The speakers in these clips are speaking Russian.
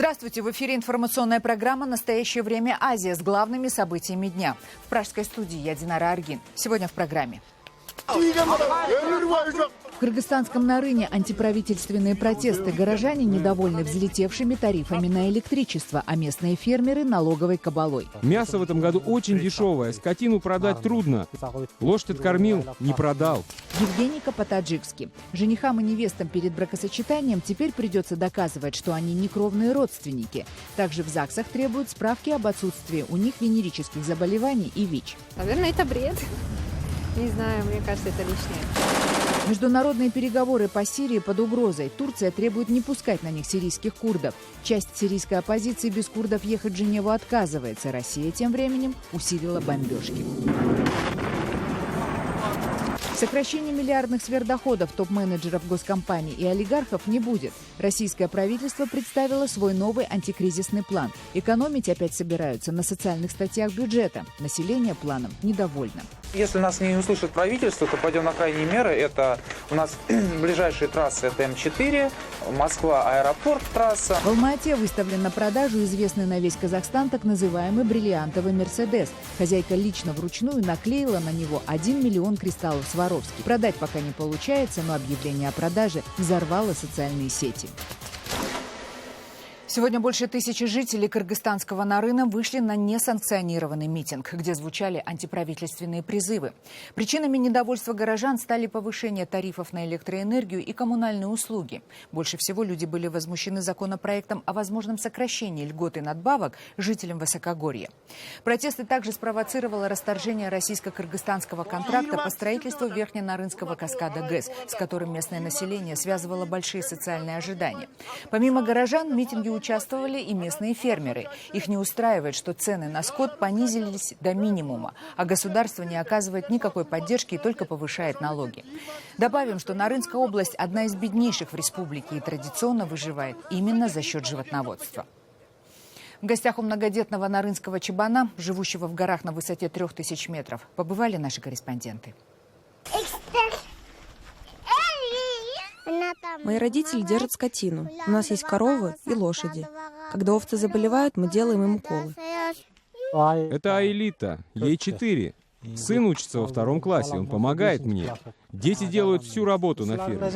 Здравствуйте! В эфире информационная программа «Настоящее время Азия» с главными событиями дня. В пражской студии я Динара Аргин. Сегодня в программе. В кыргызстанском Нарыне антиправительственные протесты. Горожане недовольны взлетевшими тарифами на электричество, а местные фермеры – налоговой кабалой. Мясо в этом году очень дешевое, скотину продать трудно. Лошадь откормил, не продал. Евгений по-таджикски. Женихам и невестам перед бракосочетанием теперь придется доказывать, что они не кровные родственники. Также в ЗАГСах требуют справки об отсутствии у них венерических заболеваний и ВИЧ. Наверное, это бред. Не знаю, мне кажется, это лишнее. Международные переговоры по Сирии под угрозой. Турция требует не пускать на них сирийских курдов. Часть сирийской оппозиции без курдов ехать в Женеву отказывается. Россия тем временем усилила бомбежки. Сокращения миллиардных сверхдоходов топ-менеджеров госкомпаний и олигархов не будет. Российское правительство представило свой новый антикризисный план. Экономить опять собираются на социальных статьях бюджета. Население планом недовольно. Если нас не услышит правительство, то пойдем на крайние меры. Это у нас ближайшие трассы, это М4, Москва, аэропорт, трасса. В Алма-Ате выставлен на продажу известный на весь Казахстан так называемый бриллиантовый «Мерседес». Хозяйка лично вручную наклеила на него 1 миллион кристаллов Сваровски. Продать пока не получается, но объявление о продаже взорвало социальные сети. Сегодня больше 1000 жителей кыргызстанского Нарына вышли на несанкционированный митинг, где звучали антиправительственные призывы. Причинами недовольства горожан стали повышение тарифов на электроэнергию и коммунальные услуги. Больше всего люди были возмущены законопроектом о возможном сокращении льгот и надбавок жителям Высокогорья. Протесты также спровоцировало расторжение российско-кыргызстанского контракта по строительству Верхненарынского каскада ГЭС, с которым местное население связывало большие социальные ожидания. Помимо горожан, в митинге участвовали и местные фермеры. Их не устраивает, что цены на скот понизились до минимума, а государство не оказывает никакой поддержки и только повышает налоги. Добавим, что Нарынская область – одна из беднейших в республике и традиционно выживает именно за счет животноводства. В гостях у многодетного нарынского чабана, живущего в горах на высоте 3000 метров, побывали наши корреспонденты. Мои родители держат скотину. У нас есть коровы и лошади. Когда овцы заболевают, мы делаем им уколы. Это Аэлита, ей 4. Сын учится во 2 классе, он помогает мне. Дети делают всю работу на ферме.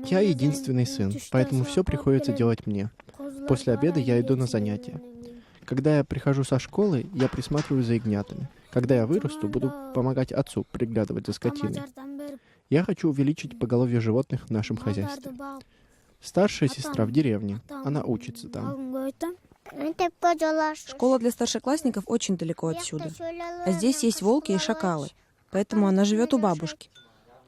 Я единственный сын, поэтому все приходится делать мне. После обеда я иду на занятия. Когда я прихожу со школы, я присматриваю за ягнятами. Когда я вырасту, буду помогать отцу приглядывать за скотиной. Я хочу увеличить поголовье животных в нашем хозяйстве. Старшая сестра в деревне. Она учится там. Школа для старшеклассников очень далеко отсюда. А здесь есть волки и шакалы. Поэтому она живет у бабушки.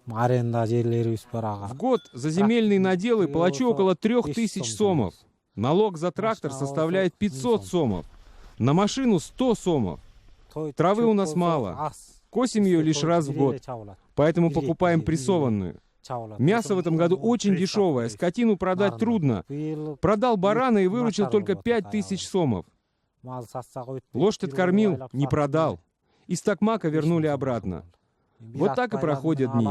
В год за земельные наделы плачу около 3000 сомов. Налог за трактор составляет 500 сомов. На машину 100 сомов. Травы у нас мало. Косим ее лишь раз в год. Поэтому покупаем прессованную. Мясо в этом году очень дешевое. Скотину продать трудно. Продал барана и выручил только 5000 сомов. Лошадь откормил, не продал. Из Токмака вернули обратно. Вот так и проходят дни.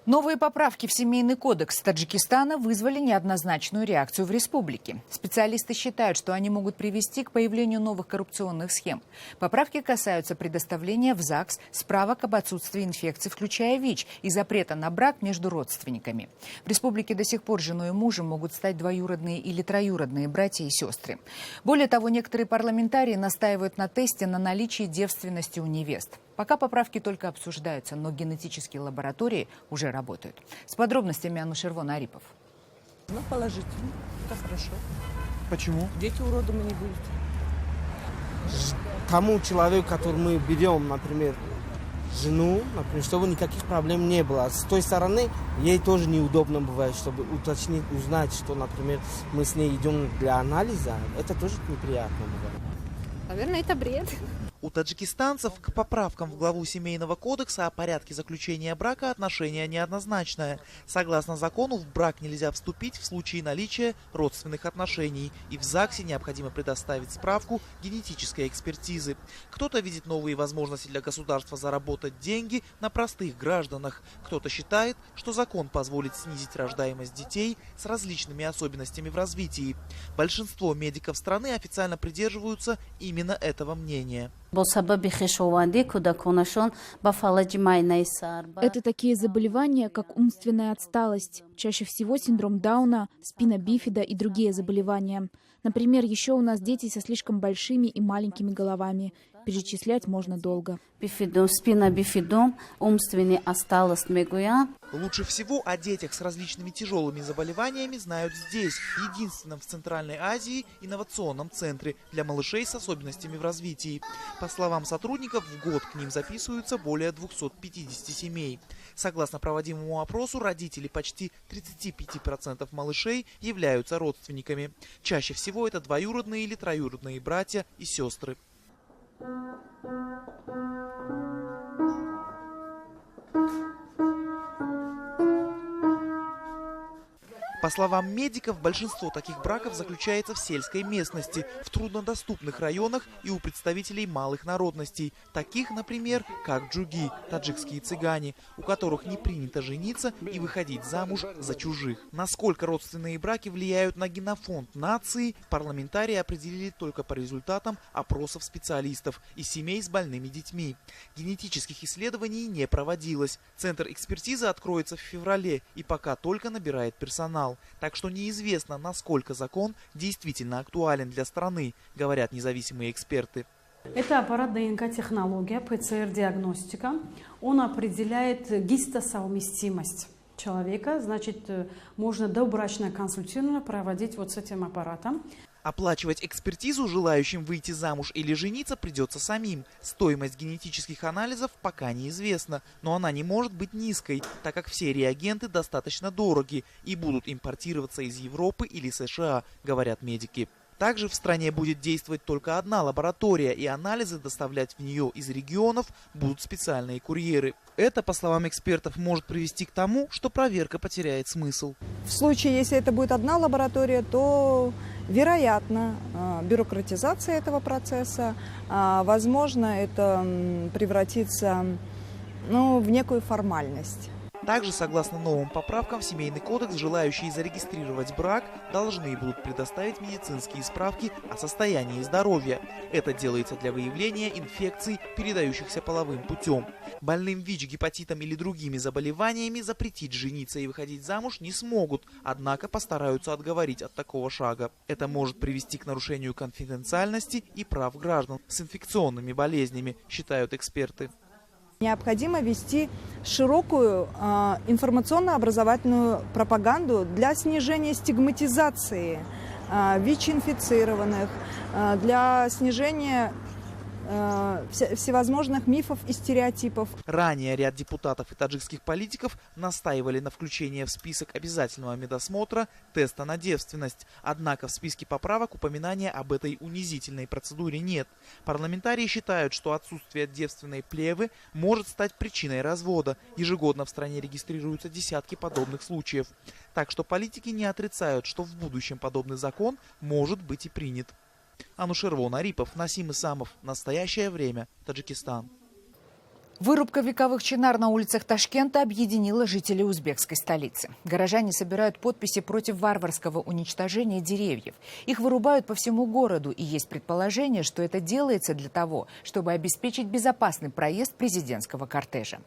Новые поправки в Семейный кодекс Таджикистана вызвали неоднозначную реакцию в республике. Специалисты считают, что они могут привести к появлению новых коррупционных схем. Поправки касаются предоставления в ЗАГС справок об отсутствии инфекций, включая ВИЧ, и запрета на брак между родственниками. В республике до сих пор женой и мужем могут стать двоюродные или троюродные братья и сестры. Более того, некоторые парламентарии настаивают на тесте на наличие девственности у невест. Пока поправки только обсуждаются, но генетические лаборатории уже работают. С подробностями Анушервон Арипов. Ну, положительно. Это хорошо. Почему? Дети уродами не будут. Тому человеку, который мы берем, например, жену, например, чтобы никаких проблем не было. С той стороны, ей тоже неудобно бывает, чтобы уточнить, узнать, что, например, мы с ней идем для анализа. Это тоже неприятно бывает. Наверное, это бред. У таджикистанцев к поправкам в главу Семейного кодекса о порядке заключения брака отношение неоднозначное. Согласно закону, в брак нельзя вступить в случае наличия родственных отношений, и в ЗАГСе необходимо предоставить справку генетической экспертизы. Кто-то видит новые возможности для государства заработать деньги на простых гражданах. Кто-то считает, что закон позволит снизить рождаемость детей с различными особенностями в развитии. Большинство медиков страны официально придерживаются именно этого мнения. Это такие заболевания, как умственная отсталость, чаще всего синдром Дауна, спина бифида и другие заболевания. Например, еще у нас дети со слишком большими и маленькими головами. Перечислять можно долго. Лучше всего о детях с различными тяжелыми заболеваниями знают здесь, в единственном в Центральной Азии инновационном центре для малышей с особенностями в развитии. По словам сотрудников, в год к ним записываются более 250 семей. Согласно проводимому опросу, родители почти 35% малышей являются родственниками. Чаще всего это двоюродные или троюродные братья и сестры. По словам медиков, большинство таких браков заключается в сельской местности, в труднодоступных районах и у представителей малых народностей, таких, например, как джуги, таджикские цыгане, у которых не принято жениться и выходить замуж за чужих. Насколько родственные браки влияют на генофонд нации, парламентарии определили только по результатам опросов специалистов и семей с больными детьми. Генетических исследований не проводилось. Центр экспертизы откроется в феврале и пока только набирает персонал. Так что неизвестно, насколько закон действительно актуален для страны, говорят независимые эксперты. Это аппарат ДНК-технология, ПЦР-диагностика. Он определяет гистосовместимость человека. Значит, можно добрачное консультирование проводить вот с этим аппаратом. Оплачивать экспертизу желающим выйти замуж или жениться придется самим. Стоимость генетических анализов пока неизвестна, но она не может быть низкой, так как все реагенты достаточно дороги и будут импортироваться из Европы или США, говорят медики. Также в стране будет действовать только одна лаборатория, и анализы доставлять в нее из регионов будут специальные курьеры. Это, по словам экспертов, может привести к тому, что проверка потеряет смысл. В случае, если это будет одна лаборатория, то, вероятно, бюрократизация этого процесса, возможно, это превратится в некую формальность. Также, согласно новым поправкам в Семейный кодекс, желающие зарегистрировать брак должны будут предоставить медицинские справки о состоянии здоровья. Это делается для выявления инфекций, передающихся половым путем. Больным ВИЧ, гепатитом или другими заболеваниями запретить жениться и выходить замуж не смогут, однако постараются отговорить от такого шага. Это может привести к нарушению конфиденциальности и прав граждан с инфекционными болезнями, считают эксперты. Необходимо вести широкую информационно-образовательную пропаганду для снижения стигматизации ВИЧ-инфицированных, для снижения всевозможных мифов и стереотипов. Ранее ряд депутатов и таджикских политиков настаивали на включении в список обязательного медосмотра теста на девственность. Однако в списке поправок упоминания об этой унизительной процедуре нет. Парламентарии считают, что отсутствие девственной плевы может стать причиной развода. Ежегодно в стране регистрируются десятки подобных случаев. Так что политики не отрицают, что в будущем подобный закон может быть и принят. Анушервон Арипов, Насим Исамов. Настоящее время. Таджикистан. Вырубка вековых чинар на улицах Ташкента объединила жителей узбекской столицы. Горожане собирают подписи против варварского уничтожения деревьев. Их вырубают по всему городу, и есть предположение, что это делается для того, чтобы обеспечить безопасный проезд президентского кортежа.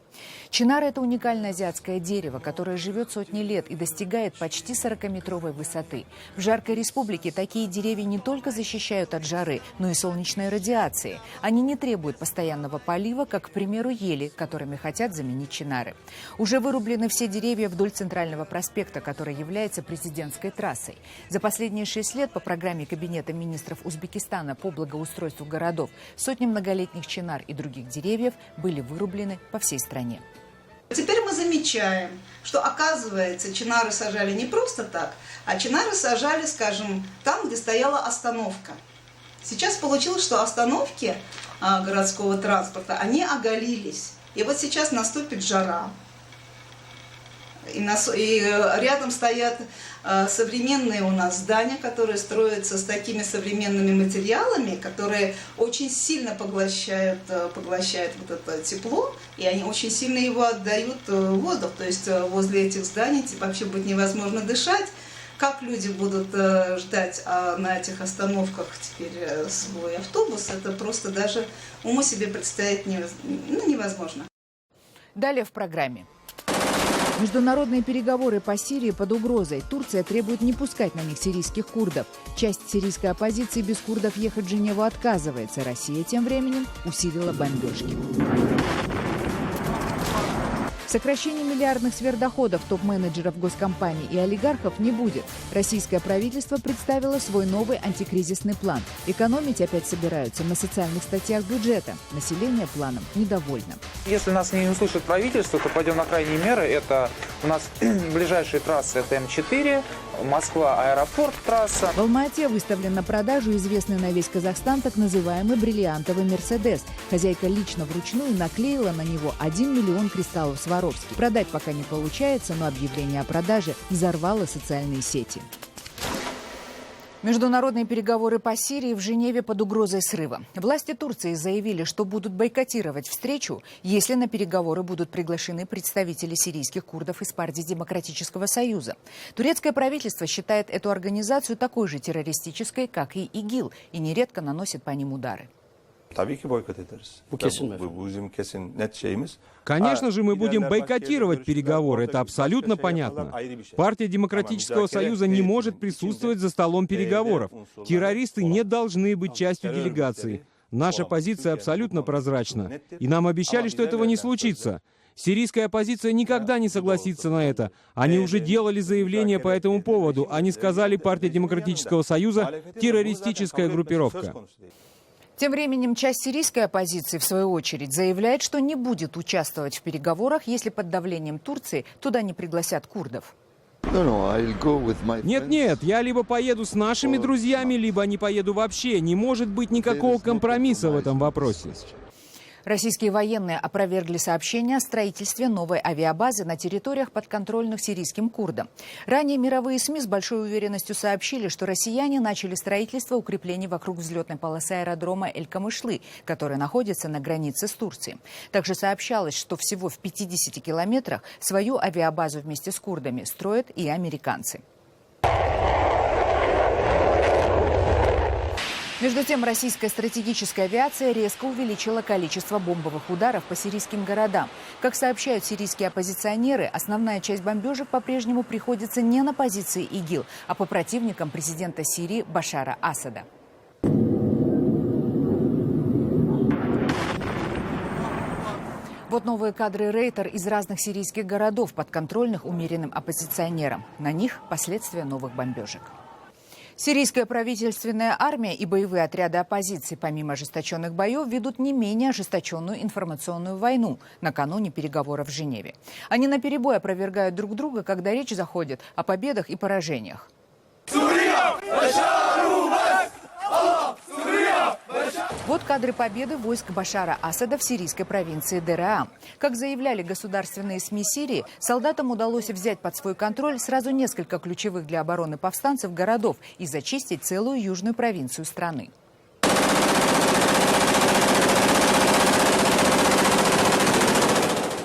Чинар – это уникальное азиатское дерево, которое живет сотни лет и достигает почти 40-метровой высоты. В жаркой республике такие деревья не только защищают от жары, но и солнечной радиации. Они не требуют постоянного полива, как, к примеру, ели, которыми хотят заменить чинары. Уже вырублены все деревья вдоль Центрального проспекта, который является президентской трассой. За последние 6 лет по программе Кабинета министров Узбекистана по благоустройству городов сотни многолетних чинар и других деревьев были вырублены по всей стране. Теперь мы замечаем, что, оказывается, чинары сажали не просто так, а чинары сажали, скажем, там, где стояла остановка. Сейчас получилось, что остановки городского транспорта, они оголились. И вот сейчас наступит жара. И рядом стоят современные у нас здания, которые строятся с такими современными материалами, которые очень сильно поглощают вот это тепло, и они очень сильно его отдают в воздух. То есть возле этих зданий вообще будет невозможно дышать. Как люди будут ждать на этих остановках теперь свой автобус, это просто даже уму себе представить невозможно. Далее в программе. Международные переговоры по Сирии под угрозой. Турция требует не пускать на них сирийских курдов. Часть сирийской оппозиции без курдов ехать в Женеву отказывается. Россия тем временем усилила бомбежки. Сокращение миллиардных сверхдоходов топ-менеджеров госкомпаний и олигархов не будет. Российское правительство представило свой новый антикризисный план. Экономить опять собираются на социальных статьях бюджета. Население планом недовольно. Если нас не услышит правительство, то пойдем на крайние меры. Это у нас ближайшие трассы, это М4, Москва, аэропорт, трасса. В Алма-Ате выставлен на продажу известный на весь Казахстан так называемый бриллиантовый «Мерседес». Хозяйка лично вручную наклеила на него 1 миллион кристаллов Сваровски. Продать пока не получается, но объявление о продаже взорвало социальные сети. Международные переговоры по Сирии в Женеве под угрозой срыва. Власти Турции заявили, что будут бойкотировать встречу, если на переговоры будут приглашены представители сирийских курдов из партии Демократического Союза. Турецкое правительство считает эту организацию такой же террористической, как и ИГИЛ, и нередко наносит по ним удары. Конечно же, мы будем бойкотировать переговоры, это абсолютно понятно. Партия Демократического Союза не может присутствовать за столом переговоров. Террористы не должны быть частью делегации. Наша позиция абсолютно прозрачна. И нам обещали, что этого не случится. Сирийская оппозиция никогда не согласится на это. Они уже делали заявление по этому поводу. Они сказали, партия Демократического Союза — террористическая группировка. Тем временем часть сирийской оппозиции, в свою очередь, заявляет, что не будет участвовать в переговорах, если под давлением Турции туда не пригласят курдов. Нет, я либо поеду с нашими друзьями, либо не поеду вообще. Не может быть никакого компромисса в этом вопросе. Российские военные опровергли сообщения о строительстве новой авиабазы на территориях, подконтрольных сирийским курдам. Ранее мировые СМИ с большой уверенностью сообщили, что россияне начали строительство укреплений вокруг взлетной полосы аэродрома Эль-Камышлы, который находится на границе с Турцией. Также сообщалось, что всего в 50 километрах свою авиабазу вместе с курдами строят и американцы. Между тем, российская стратегическая авиация резко увеличила количество бомбовых ударов по сирийским городам. Как сообщают сирийские оппозиционеры, основная часть бомбежек по-прежнему приходится не на позиции ИГИЛ, а по противникам президента Сирии Башара Асада. Вот новые кадры Рейтер из разных сирийских городов, подконтрольных умеренным оппозиционерам. На них последствия новых бомбежек. Сирийская правительственная армия и боевые отряды оппозиции, помимо ожесточенных боев, ведут не менее ожесточенную информационную войну накануне переговоров в Женеве. Они наперебой опровергают друг друга, когда речь заходит о победах и поражениях. Вот кадры победы войск Башара Асада в сирийской провинции Дер-Эа. Как заявляли государственные СМИ Сирии, солдатам удалось взять под свой контроль сразу несколько ключевых для обороны повстанцев городов и зачистить целую южную провинцию страны.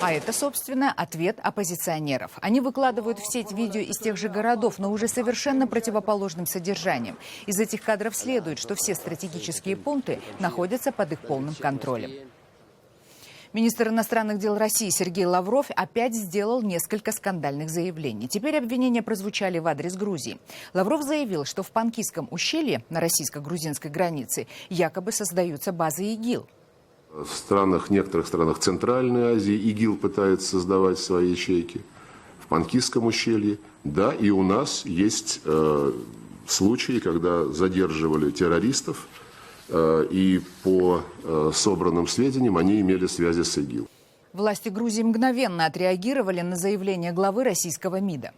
А это, собственно, ответ оппозиционеров. Они выкладывают в сеть видео из тех же городов, но уже совершенно противоположным содержанием. Из этих кадров следует, что все стратегические пункты находятся под их полным контролем. Министр иностранных дел России Сергей Лавров опять сделал несколько скандальных заявлений. Теперь обвинения прозвучали в адрес Грузии. Лавров заявил, что в Панкисском ущелье на российско-грузинской границе якобы создаются базы ИГИЛ. В некоторых странах Центральной Азии ИГИЛ пытается создавать свои ячейки. В Панкисском ущелье. Да, и у нас есть случаи, когда задерживали террористов, и по собранным сведениям они имели связи с ИГИЛ. Власти Грузии мгновенно отреагировали на заявление главы российского МИДа.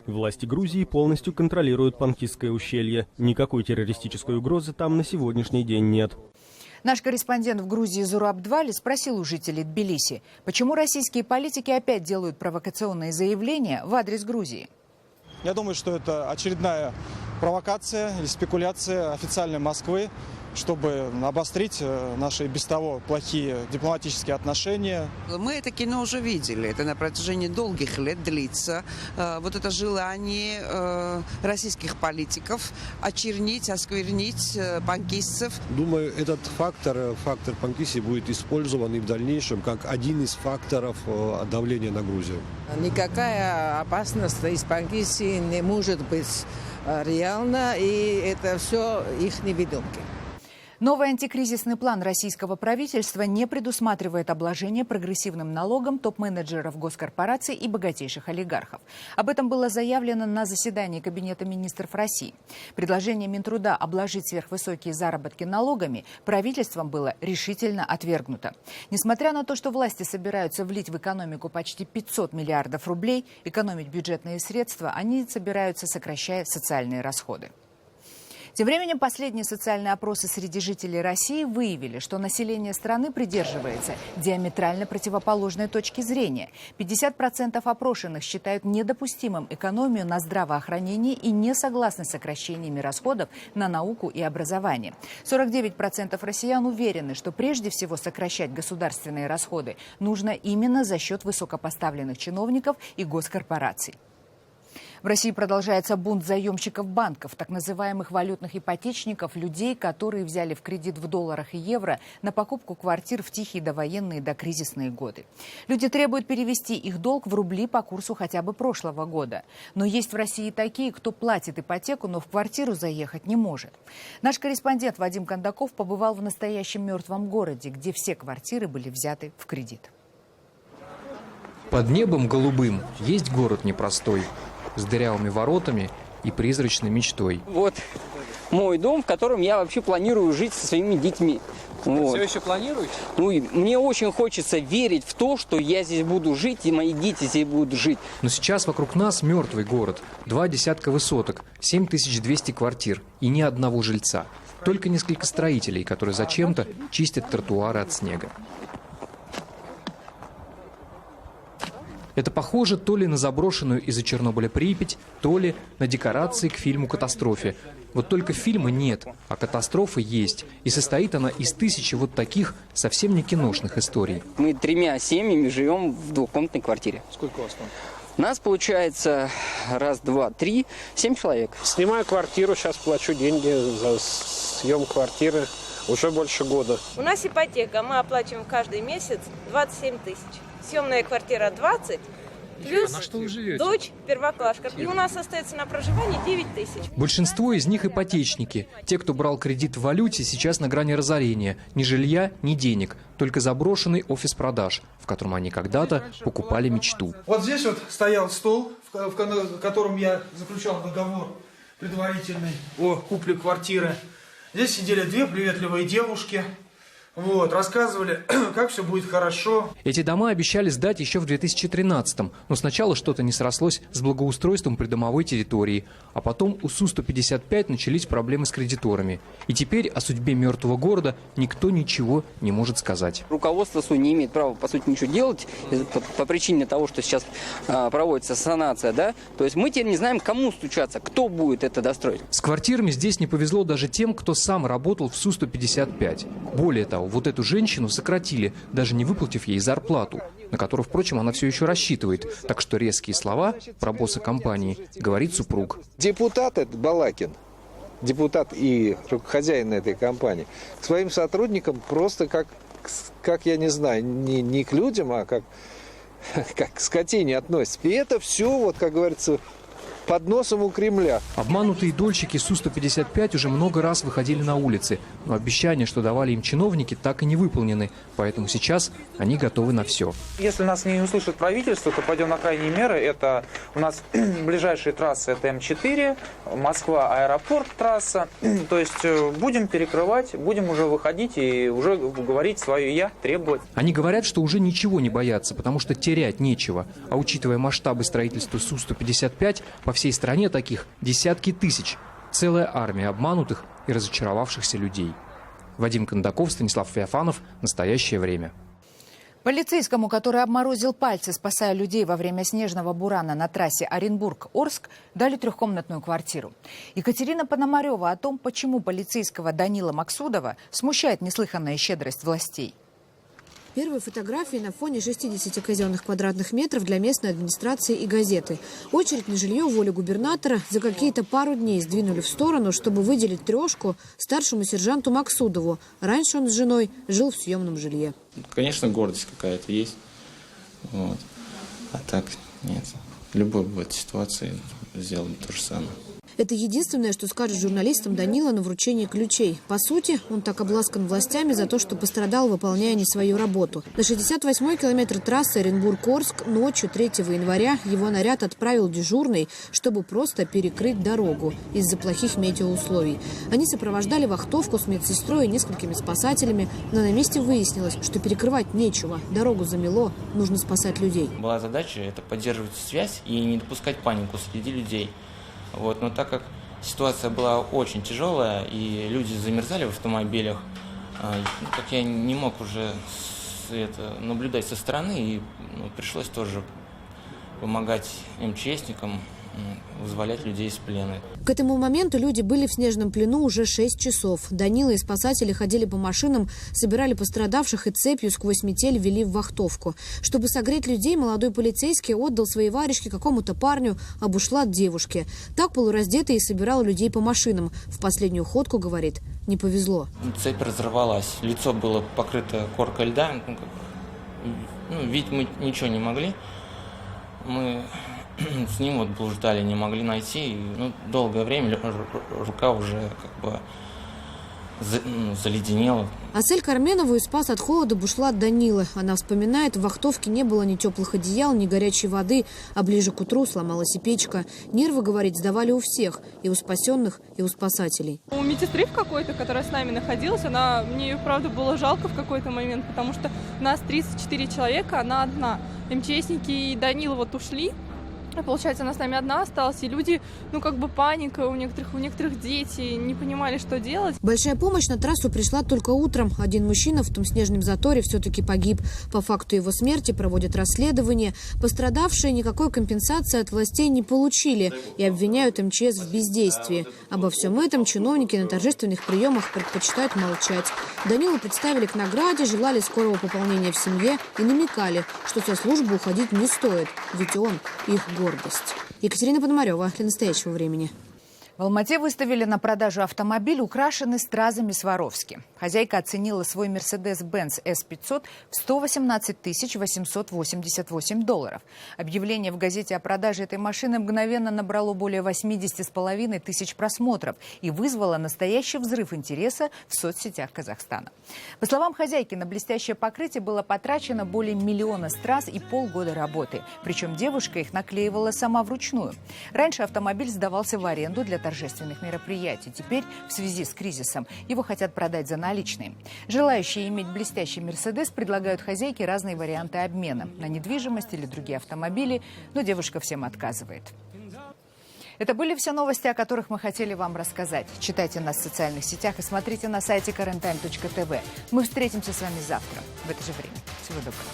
Власти Грузии полностью контролируют Панкисское ущелье. Никакой террористической угрозы там на сегодняшний день нет. Наш корреспондент в Грузии Зураб Двали спросил у жителей Тбилиси, почему российские политики опять делают провокационные заявления в адрес Грузии. Я думаю, что это очередная провокация или спекуляция официальной Москвы, чтобы обострить наши без того плохие дипломатические отношения. Мы это кино уже видели. Это на протяжении долгих лет длится. Вот это желание российских политиков очернить, осквернить панкистцев. Думаю, этот фактор панкисти будет использован и в дальнейшем как один из факторов давления на Грузию. Никакая опасность из панкисти не может быть реальна, и это все их невидумки. Новый антикризисный план российского правительства не предусматривает обложение прогрессивным налогом топ-менеджеров госкорпораций и богатейших олигархов. Об этом было заявлено на заседании Кабинета министров России. Предложение Минтруда обложить сверхвысокие заработки налогами правительством было решительно отвергнуто. Несмотря на то, что власти собираются влить в экономику почти 500 миллиардов рублей, экономить бюджетные средства они собираются, сокращая социальные расходы. Тем временем последние социальные опросы среди жителей России выявили, что население страны придерживается диаметрально противоположной точки зрения. 50% опрошенных считают недопустимым экономию на здравоохранении и не согласны с сокращениями расходов на науку и образование. 49% россиян уверены, что прежде всего сокращать государственные расходы нужно именно за счет высокопоставленных чиновников и госкорпораций. В России продолжается бунт заемщиков банков, так называемых валютных ипотечников, людей, которые взяли в кредит в долларах и евро на покупку квартир в тихие довоенные докризисные годы. Люди требуют перевести их долг в рубли по курсу хотя бы прошлого года. Но есть в России такие, кто платит ипотеку, но в квартиру заехать не может. Наш корреспондент Вадим Кондаков побывал в настоящем мертвом городе, где все квартиры были взяты в кредит. Под небом голубым есть город непростой, с дырявыми воротами и призрачной мечтой. Вот мой дом, в котором я вообще планирую жить со своими детьми. Вот. Все еще планируете? Ну, и мне очень хочется верить в то, что я здесь буду жить, и мои дети здесь будут жить. Но сейчас вокруг нас мертвый город. 2 десятка высоток, 7200 квартир и ни одного жильца. Только несколько строителей, которые зачем-то чистят тротуары от снега. Это похоже то ли на заброшенную из-за Чернобыля Припять, то ли на декорации к фильму «Катастрофе». Вот только фильма нет, а катастрофа есть. И состоит она из тысячи вот таких совсем не киношных историй. Мы 3 семьями живем в двухкомнатной квартире. Сколько у вас там? Нас получается 1, 2, 3, 7 человек. Снимаю квартиру, сейчас плачу деньги за съем квартиры уже больше года. У нас ипотека, мы оплачиваем каждый месяц 27 тысяч. Съемная квартира 20, плюс на что вы живете? Дочь первоклашка. И у нас остается на проживание 9 тысяч. Большинство из них ипотечники. Те, кто брал кредит в валюте, сейчас на грани разорения. Ни жилья, ни денег. Только заброшенный офис продаж, в котором они когда-то покупали мечту. Вот здесь вот стоял стол, в котором я заключал договор предварительный о купле квартиры. Здесь сидели 2 приветливые девушки. Вот, рассказывали, как все будет хорошо. Эти дома обещали сдать еще в 2013-м, но сначала что-то не срослось с благоустройством придомовой территории, а потом у Су-155 начались проблемы с кредиторами. И теперь о судьбе мертвого города никто ничего не может сказать. Руководство СУ не имеет права, по сути, ничего делать по причине того, что сейчас проводится санация, да? То есть мы теперь не знаем, кому стучаться, кто будет это достроить. С квартирами здесь не повезло даже тем, кто сам работал в Су-155. Более того, вот эту женщину сократили, даже не выплатив ей зарплату, на которую, впрочем, она все еще рассчитывает. Так что резкие слова про босса компании говорит супруг. Депутат этот Балакин, депутат и хозяин этой компании, к своим сотрудникам просто как я не знаю, не к людям, а как к скотине относится. И это все, вот как говорится, под носом у Кремля. Обманутые дольщики Су-155 уже много раз выходили на улицы, но обещания, что давали им чиновники, так и не выполнены. Поэтому сейчас они готовы на все. Если нас не услышит правительство, то пойдем на крайние меры. Это у нас ближайшие трассы, это М4, Москва, аэропорт трасса. То есть будем перекрывать, будем уже выходить и уже говорить свое «я», требовать. Они говорят, что уже ничего не боятся, потому что терять нечего. А учитывая масштабы строительства Су-155, по всей стране таких десятки тысяч. Целая армия обманутых и разочаровавшихся людей. Вадим Кондаков, Станислав Феофанов. Настоящее время. Полицейскому, который обморозил пальцы, спасая людей во время снежного бурана на трассе Оренбург-Орск, дали трехкомнатную квартиру. Екатерина Пономарева о том, почему полицейского Данила Максудова смущает неслыханная щедрость властей. Первые фотографии на фоне 60 казенных квадратных метров для местной администрации и газеты. Очередь на жилье воли губернатора за какие-то пару дней сдвинули в сторону, чтобы выделить трешку старшему сержанту Максудову. Раньше он с женой жил в съемном жилье. Конечно, гордость какая-то есть. Вот. А так нет. Любой в этой ситуации сделал бы то же самое. Это единственное, что скажет журналистам Данила на вручении ключей. По сути, он так обласкан властями за то, что пострадал, выполняя не свою работу. На 68-й километр трассы Оренбург-Орск ночью 3 января его наряд отправил дежурный, чтобы просто перекрыть дорогу из-за плохих метеоусловий. Они сопровождали вахтовку с медсестрой и несколькими спасателями, но на месте выяснилось, что перекрывать нечего. Дорогу замело, нужно спасать людей. Была задача это поддерживать связь и не допускать панику среди людей. Вот, но так как ситуация была очень тяжелая и люди замерзали в автомобилях, как я не мог уже наблюдать со стороны, и пришлось тоже помогать МЧСникам вызволять людей из плена. К этому моменту люди были в снежном плену уже 6 часов. Данила и спасатели ходили по машинам, собирали пострадавших и цепью сквозь метель вели в вахтовку. Чтобы согреть людей, молодой полицейский отдал свои варежки какому-то парню, а бушлат девушке. Так полураздетый и собирал людей по машинам. В последнюю ходку, говорит, не повезло. Цепь разорвалась, лицо было покрыто коркой льда. Видеть мы ничего не могли. Мы с ним вот блуждали, не могли найти. Долгое время рука уже как бы заледенела. Асель Карменову спас от холода бушлат Данила. Она вспоминает, в вахтовке не было ни теплых одеял, ни горячей воды, а ближе к утру сломалась и печка. Нервы, говорит, сдавали у всех, и у спасенных, и у спасателей. У медсестры какой-то, которая с нами находилась, мне ее, правда, было жалко в какой-то момент, потому что нас 34 человека, она одна. МЧСники и Данила вот ушли. Получается, она с нами одна осталась, и люди, паника, у некоторых дети не понимали, что делать. Большая помощь на трассу пришла только утром. Один мужчина в том снежном заторе все-таки погиб. По факту его смерти проводят расследование. Пострадавшие никакой компенсации от властей не получили и обвиняют МЧС в бездействии. Обо всем этом чиновники на торжественных приемах предпочитают молчать. Данилу представили к награде, желали скорого пополнения в семье и намекали, что со службы уходить не стоит, ведь он их гордость. Екатерина Пономарева для настоящего времени. В Алмате выставили на продажу автомобиль, украшенный стразами Сваровски. Хозяйка оценила свой Mercedes-Benz S500 в $118 888. Объявление в газете о продаже этой машины мгновенно набрало более 80,5 тысяч просмотров и вызвало настоящий взрыв интереса в соцсетях Казахстана. По словам хозяйки, на блестящее покрытие было потрачено более 1 миллиона страз и полгода работы. Причем девушка их наклеивала сама вручную. Раньше автомобиль сдавался в аренду для торжественных мероприятий. Теперь, в связи с кризисом, его хотят продать за наличные. Желающие иметь блестящий «Мерседес» предлагают хозяйке разные варианты обмена на недвижимость или другие автомобили, но девушка всем отказывает. Это были все новости, о которых мы хотели вам рассказать. Читайте нас в социальных сетях и смотрите на сайте KarenTime.tv. Мы встретимся с вами завтра в это же время. Всего доброго.